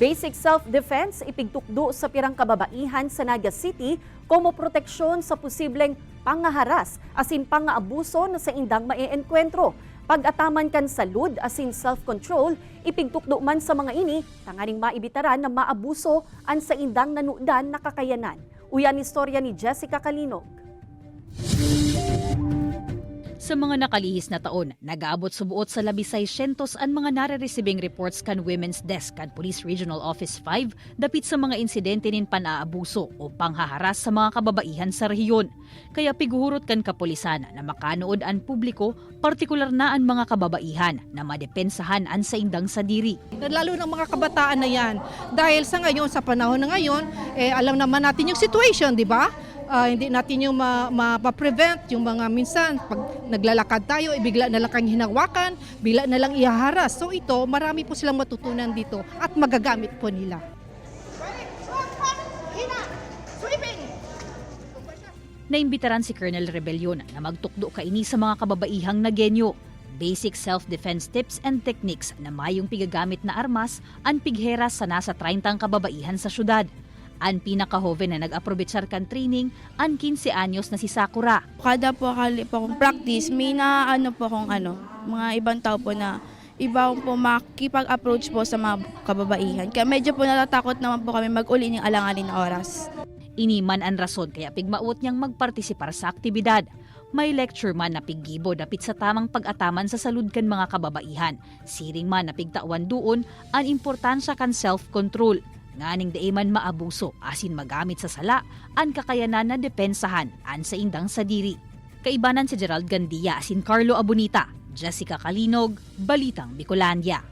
Basic self-defense ipigtukdo sa pirang kababaihan sa Naga City como proteksyon sa posibleng pangaharas asin pangaabuso na sa indang maeengkwentro. Pag-ataman kan salud asin self-control, ipigtukdo man sa mga ini, tanganing maibitaran na maabuso an sa indang nanudan na kakayanan. Uyan istorya ni Jessica Kalinog. Sa mga nakalihis na taon, nag-aabot subuot sa 1,600 ang mga nare-receiving reports kan Women's Desk kan Police Regional Office 5 dapit sa mga insidente nin panaabuso o panghaharas sa mga kababaihan sa rehiyon. Kaya piguhurot kan kapulisan na makanood ang publiko, partikular na ang mga kababaihan na madepensahan an sa indang sadiri. Lalo ng mga kabataan na yan. Dahil sa ngayon, sa panahon na ngayon, alam naman natin yung situation, di ba? Hindi natin yung mapaprevent yung mga minsan pag naglalakad tayo, bigla na lang kang hinawakan, bigla na lang ihaharas. So ito, marami po silang matutunan dito at magagamit po nila. Naimbitaran si Colonel Rebellion na magtukdo kaini sa mga kababaihang na genyo. Basic self-defense tips and techniques na mayong pigagamit na armas ang pigheras sa nasa 30 kababaihan sa syudad. Ang pinaka-hoven na nag-aprobetsar kan training, ang 15 anyos na si Sakura. Kada po akali po akong practice, may po akong mga ibang tao po na iba po makipag-approach po sa mga kababaihan. Kaya medyo po natatakot naman po kami mag-uli ng alanganin na oras. Iniman ang rason kaya pigmaot niyang magpartisipar sa aktibidad. May lecture man na piggibo dapit sa tamang pag-ataman sa salud kan mga kababaihan. Siring man na pigtawan doon ang importansya kan self-control. Nganing daiman maabuso asin magamit sa sala ang kakayanan na depensahan an sa indang sadiri. Kaibanan si Gerald Gandia asin Carlo Abunita, Jessica Kalinog, Balitang Bicolandia.